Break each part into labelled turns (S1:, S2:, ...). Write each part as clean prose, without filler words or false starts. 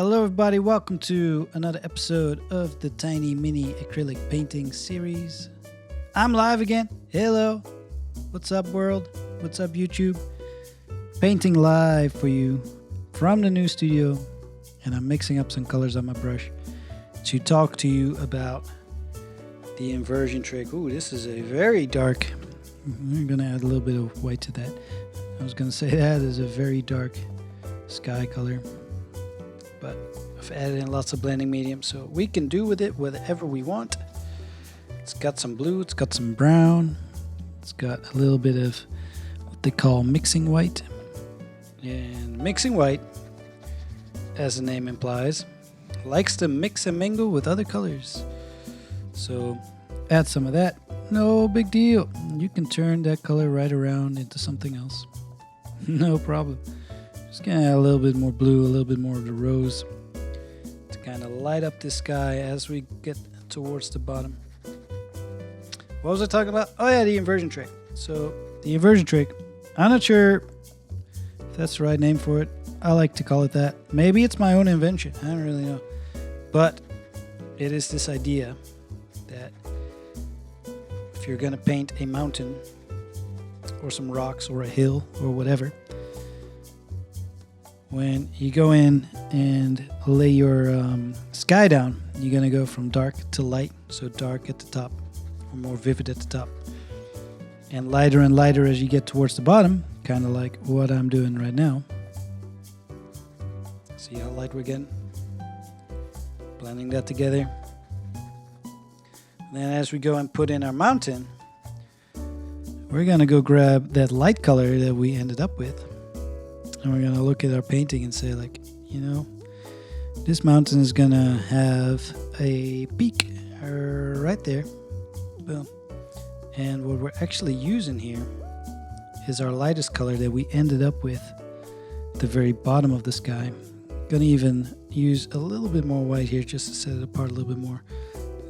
S1: Hello everybody, welcome to another episode of the Tiny Mini Acrylic Painting Series. I'm live again. Hello. What's up world? What's up YouTube? Painting live for you from the new studio, and I'm mixing up some colors on my brush to talk to you about the inversion trick. Ooh, this is a very dark. I'm going to add a little bit of white to that. I was going to say that is a very dark sky color, but I've added in lots of blending medium, so we can do with it whatever we want. It's got some blue, it's got some brown, it's got a little bit of what they call mixing white. And mixing white, as the name implies, likes to mix and mingle with other colors. So add some of that, no big deal. You can turn that color right around into something else. No problem. Just gonna add a little bit more blue, a little bit more of the rose to kind of light up this sky as we get towards the bottom. What was I talking about? Oh yeah, the inversion trick. So the inversion trick, I'm not sure if that's the right name for it. I like to call it that. Maybe it's my own invention. I don't really know. But it is this idea that if you're gonna paint a mountain or some rocks or a hill or whatever, when you go in and lay your sky down, you're going to go from dark to light. So dark at the top, or more vivid at the top, and lighter as you get towards the bottom, kind of like what I'm doing right now. See how light we're getting? Blending that together. Then as we go and put in our mountain, we're going to go grab that light color that we ended up with. And we're going to look at our painting and say, like, you know, this mountain is going to have a peak right there. Boom. And what we're actually using here is our lightest color that we ended up with at the very bottom of the sky. Going to even use a little bit more white here just to set it apart a little bit more.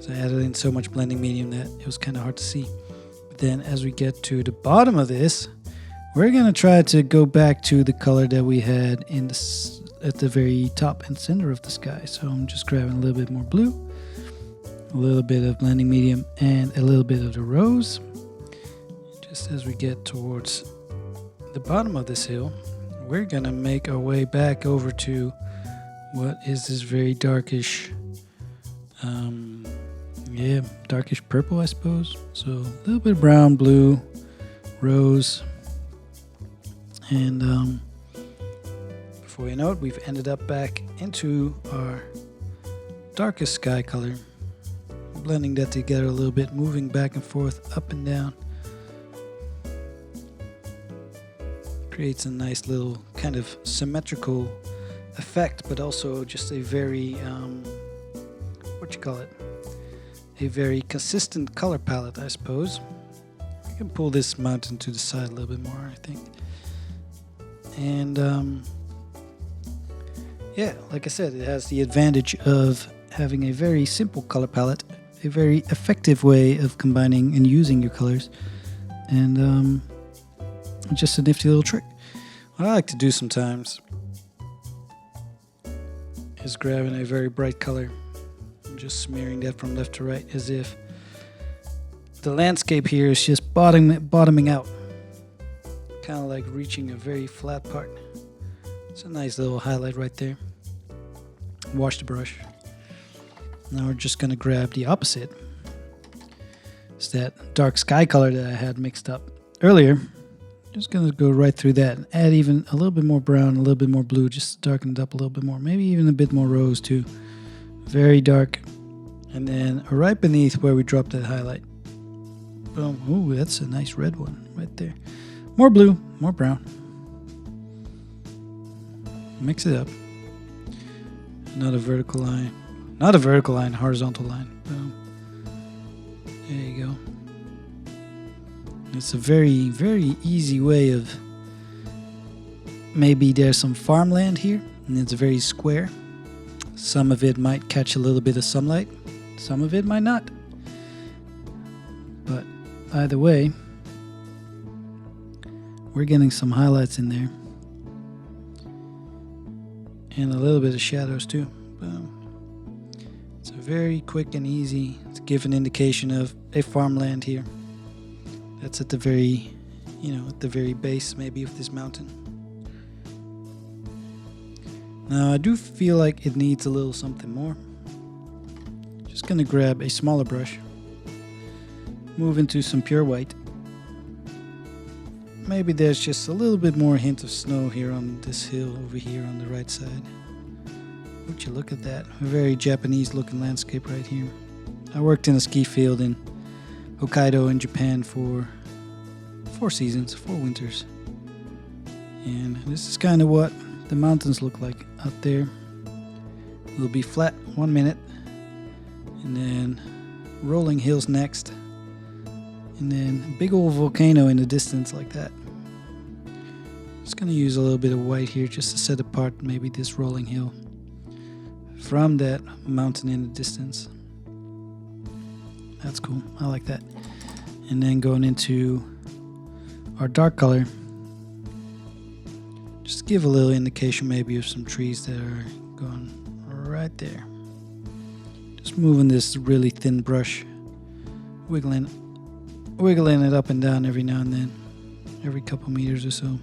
S1: So I added in so much blending medium that it was kind of hard to see. But then as we get to the bottom of this, we're going to try to go back to the color that we had in at the very top and center of the sky. So I'm just grabbing a little bit more blue, a little bit of blending medium, and a little bit of the rose. Just as we get towards the bottom of this hill, we're going to make our way back over to what is this very darkish, darkish purple, I suppose. So a little bit of brown, blue, rose. And before you know it, we've ended up back into our darkest sky color, blending that together a little bit, moving back and forth, up and down. Creates a nice little kind of symmetrical effect, but also just a very, a very consistent color palette, I suppose. I can pull this mountain to the side a little bit more, I think. And like I said, it has the advantage of having a very simple color palette, a very effective way of combining and using your colors, and just a nifty little trick. What I like to do sometimes is grabbing a very bright color and just smearing that from left to right, as if the landscape here is just bottoming out. Kind of like reaching a very flat part. It's a nice little highlight right there. Wash the brush. Now we're just going to grab the opposite. It's that dark sky color that I had mixed up earlier. Just going to go right through that and add even a little bit more brown, a little bit more blue, just to darken it up a little bit more. Maybe even a bit more rose too. Very dark. And then right beneath where we dropped that highlight. Boom. Ooh, that's a nice red one right there. More blue, more brown. Mix it up. Another vertical line. Not a vertical line, horizontal line. Boom. There you go. It's a very, very easy way of, maybe there's some farmland here, and it's very square. Some of it might catch a little bit of sunlight. Some of it might not. But either way, we're getting some highlights in there. And a little bit of shadows too. Boom. It's a very quick and easy to give an indication of a farmland here. That's at the very, at the very base maybe of this mountain. Now I do feel like it needs a little something more. Just gonna grab a smaller brush, move into some pure white. Maybe there's just a little bit more hint of snow here on this hill over here on the right side. Would you look at that? A very Japanese looking landscape right here. I worked in a ski field in Hokkaido in Japan for 4 seasons, 4 winters. And this is kind of what the mountains look like out there. It'll be flat 1 minute, and then rolling hills next, and then a big old volcano in the distance like that. Just gonna use a little bit of white here just to set apart maybe this rolling hill from that mountain in the distance. That's cool, I like that. And then going into our dark color, just give a little indication maybe of some trees that are going right there. Just moving this really thin brush, wiggling it up and down every now and then, every couple meters or so.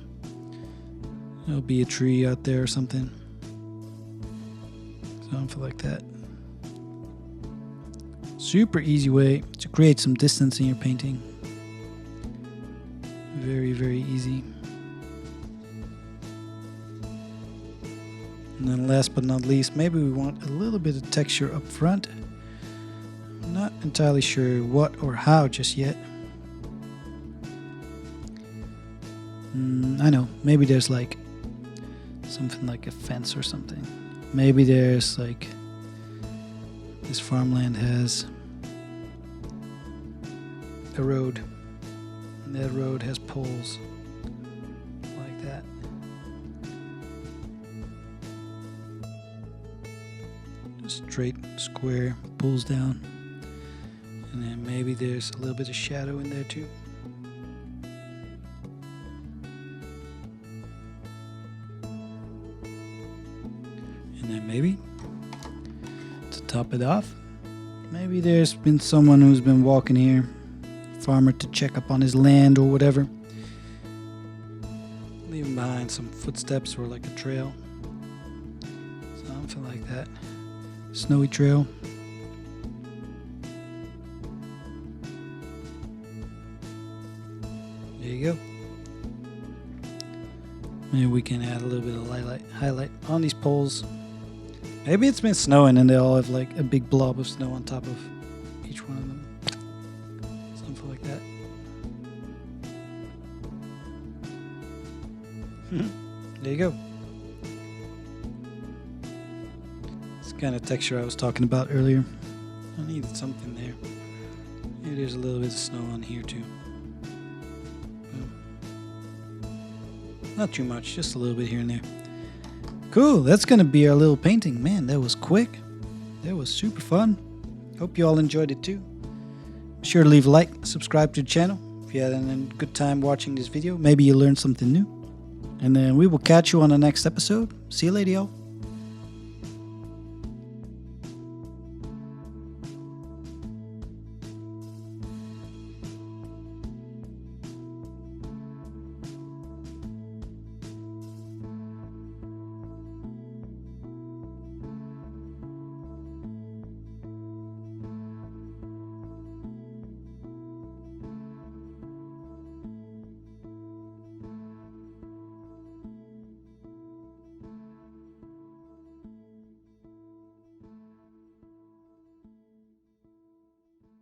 S1: There'll be a tree out there or something. Something like that. Super easy way to create some distance in your painting. Very, very easy. And then last but not least, maybe we want a little bit of texture up front. I'm not entirely sure what or how just yet. I know, maybe there's like something like a fence or something. Maybe there's like, this farmland has a road, and that road has poles like that. Straight square pulls down, and then maybe there's a little bit of shadow in there too. And then maybe to top it off, maybe there's been someone who's been walking here, farmer to check up on his land or whatever, leaving behind some footsteps or like a trail, something like that. Snowy trail. There you go. Maybe we can add a little bit of highlight on these poles. Maybe it's been snowing and they all have like a big blob of snow on top of each one of them. Something like that. There you go. Kind of texture I was talking about earlier. I needed something there. Maybe there's a little bit of snow on here too. Not too much, just a little bit here and there. Cool, that's gonna be our little painting. Man, that was quick. That was super fun. Hope you all enjoyed it too. Be sure to leave a like, subscribe to the channel if you had a good time watching this video. Maybe you learned something new. And then we will catch you on the next episode. See you later, y'all.